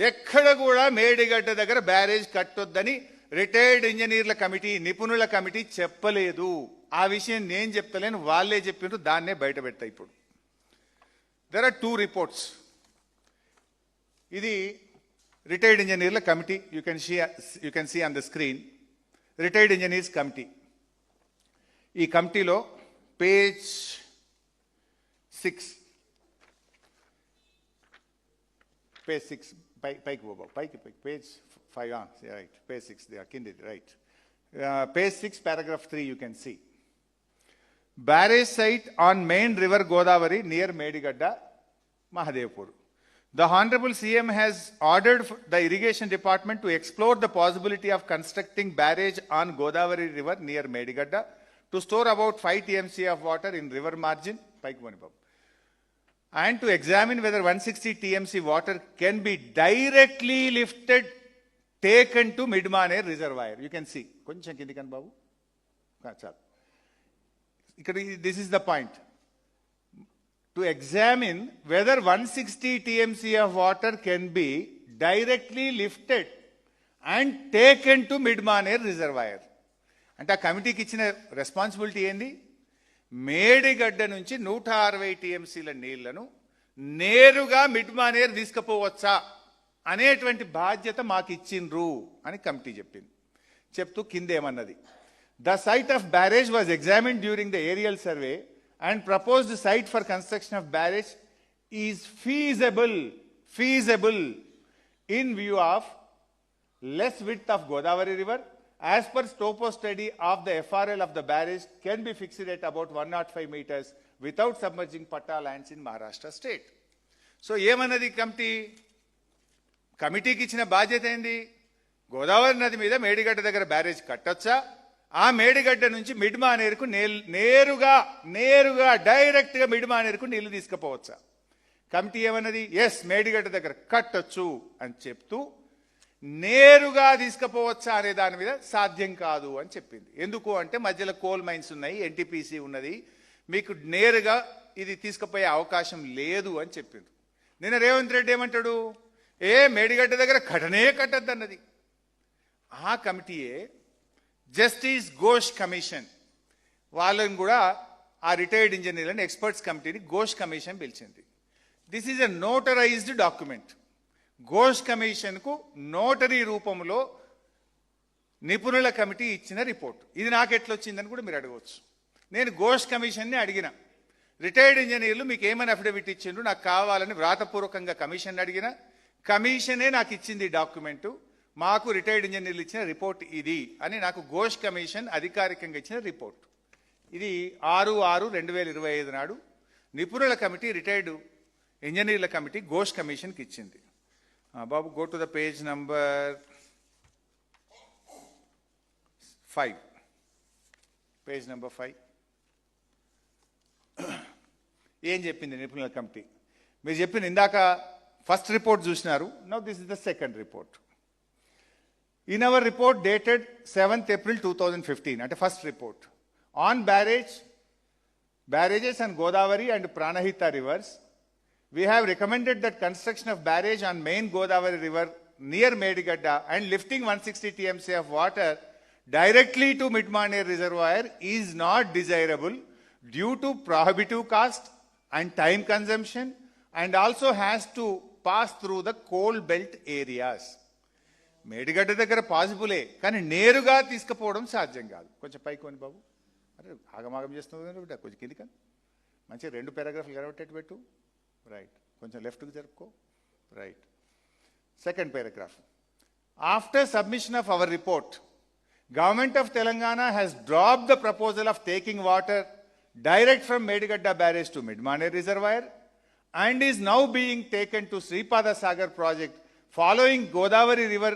ఎక్కడ కూడా మేడిగడ్డ దగ్గర బ్యారేజ్ కట్టొద్దని రిటైర్డ్ ఇంజనీర్ల కమిటీ, నిపుణుల కమిటీ చెప్పలేదు. ఆ విషయం నేను చెప్తలేను, వాళ్ళే చెప్పిండ్రు. దాన్నే బయట పెడతా. ఇప్పుడు దెర్ ఆర్ 2 రిపోర్ట్స్. ఇది రిటైర్డ్ ఇంజనీర్ల committee. You can see on the screen. Retired engineers committee. ఈ కమిటీలో పేజ్ 6 పైకి పోబావు, పైకి పేజ్ 5 రైట్, పేజ్ 6 కింది right. Page 6 paragraph 3 you can see. Barrage site on main river Godavari near Medigadda, Mahadevpur. The Honorable CM has ordered the irrigation department to explore the possibility of constructing barrage on Godavari river near Medigadda to store about 5 TMC of water in river margin, and to examine whether 160 TMC water can be directly lifted, taken to Midmaner reservoir. You can see. Koncham kindi kan babu. This is the point. To examine whether 160 TMC of water can be directly lifted and taken to Midmaner reservoir. అంటే ఆ కమిటీకి ఇచ్చిన responsibility ఏంది? మేడిగడ్డ నుంచి 160 TMCల నీళ్లను నేరుగా మిడ్మానేర్ తీసుకుపోవచ్చా అనేటువంటి బాధ్యత మాకు ఇచ్చిండ్రు అని కమిటీ చెప్పింది. చెప్తూ కిందేమన్నది, the site of barrage was examined during the aerial survey and proposed site for construction of barrage is feasible in view of less width of Godavari river. As per topo study of the FRL of the barrage can be fixed at about 105 meters without submerging Patta lands in Maharashtra state. So ఏమన్నది కమిటీకి ఇచ్చిన బాధ్యత ఏంది? గోదావరి నది మీద మేడిగడ్డ దగ్గర barrage కట్టొచ్చా, ఆ మేడిగడ్డ నుంచి మిడ్మానేరుకు నేరుగా డైరెక్ట్గా మిడ్మానేరుకు నీళ్లు తీసుకుపోవచ్చా? కమిటీ ఏమన్నది? ఎస్, మేడిగడ్డ దగ్గర కట్టొచ్చు అని చెప్తూ నేరుగా తీసుకుపోవచ్చా అనే దాని మీద సాధ్యం కాదు అని చెప్పింది. ఎందుకు అంటే మధ్యలో కోల్ మైన్స్ ఉన్నాయి, ఎన్టీపీసీ ఉన్నది, మీకు నేరుగా ఇది తీసుకుపోయే అవకాశం లేదు అని చెప్పింది. నిన్న రేవంత్ రెడ్డి ఏమంటాడు? మేడిగడ్డ దగ్గర కట్టద్దన్నది. ఆ కమిటీయే జస్టిస్ ఘోష్ కమిషన్ వాళ్ళని కూడా, ఆ రిటైర్డ్ ఇంజనీర్లను ఎక్స్పర్ట్స్ కమిటీని ఘోష్ కమిషన్ పిలిచింది. This is a notarised document. Ghosh కమిషన్కు నోటరీ రూపంలో నిపుణుల కమిటీ ఇచ్చిన రిపోర్ట్. ఇది నాకు ఎట్లొచ్చిందని కూడా మీరు అడగవచ్చు. నేను ఘోష్ కమిషన్ని అడిగిన, రిటైర్డ్ ఇంజనీర్లు మీకు ఏమని అఫిడవిట్ ఇచ్చిండ్రు నాకు కావాలని వ్రాతపూర్వకంగా కమిషన్ అడిగిన, కమిషనే నాకు ఇచ్చింది డాక్యుమెంటు, మాకు రిటైర్డ్ ఇంజనీర్లు ఇచ్చిన రిపోర్ట్ ఇది అని నాకు ఘోష్ కమిషన్ అధికారికంగా ఇచ్చిన రిపోర్ట్. ఇది 6/6/2025 నాడు నిపుణుల కమిటీ, రిటైర్డ్ ఇంజనీర్ల కమిటీ ఘోష్ కమిషన్కి ఇచ్చింది. బాబు, go to the page number 5. Page number 5 ఏం చెప్పింది నిపుణుల కమిటీ? మీరు చెప్పిన ఇందాక ఫస్ట్ రిపోర్ట్ చూసినారు. Now this is the second report. In our report dated 7th April 2015, at first report, on barrages on Godavari and Pranahita rivers, we have recommended that construction of barrage on main Godavari river near Medigadda and lifting 160 TMC of water directly to Midmaner reservoir is not desirable due to prohibitive cost and time consumption, and also has to pass through the coal belt areas. Medigadda దగ్గర పాసిబులే, కానీ నేరుగా తీసుకుపోవడం సాధ్యం కాదు. కొంచెం పైకొని బాబు, అరే ఆగమాగం చేస్తుంది బిడ్డ, కొంచెం కింది కానీ మంచిగా 2 పారాగ్రాఫ్లు కనబట్టేట్టు పెట్టు. రైట్, కొంచెం లెఫ్ట్కి జరుపుకో. Right, second paragraph. After submission of our report, government of Telangana has dropped the proposal of taking water direct from Medigadda barrage to Mid Manair reservoir and is now being taken to Sripada Sagar project following Godavari river,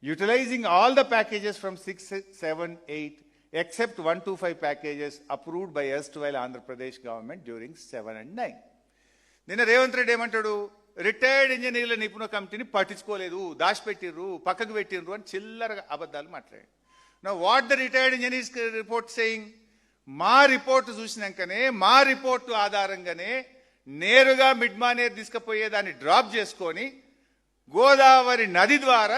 utilizing all the packages from 6, 7, 8 except 125 packages approved by erstwhile Andhra Pradesh government during 7 and 9. నిన్న రేవంత్ రెడ్డి ఏమంటాడు? Retired ఇంజనీర్ల నిపుణ కమిటీని పట్టించుకోలేదు, దాచిపెట్టిర్రు, పక్కకు పెట్టిర్రు అని చిల్లరగా అబద్ధాలు మాట్లాడారు. Now what the retired engineers report saying? మా రిపోర్టు చూసినాకనే, మా రిపోర్టు ఆధారంగానే నేరుగా మిడ్మానేర్ తీసుకుపోయేదాన్ని డ్రాప్ చేసుకొని గోదావరి నది ద్వారా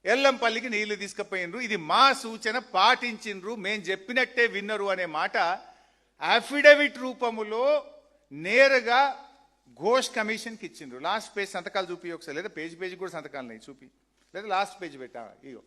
ఎల్లంపల్లికి నీళ్లు తీసుకుపోయినరు. ఇది మా సూచన, పాటించిండ్రు, మేం చెప్పినట్టే విన్నరు అనే మాట అఫిడవిట్ రూపములో నేరుగా ఘోష్ కమిషన్కి ఇచ్చిండ్రు. లాస్ట్ పేజ్ సంతకాలు చూపి ఒకసారి, లేదా పేజ్ కూడా సంతకాలు ఉన్నాయి చూపి, లేదా లాస్ట్ పేజ్ పెట్టా ఇగో.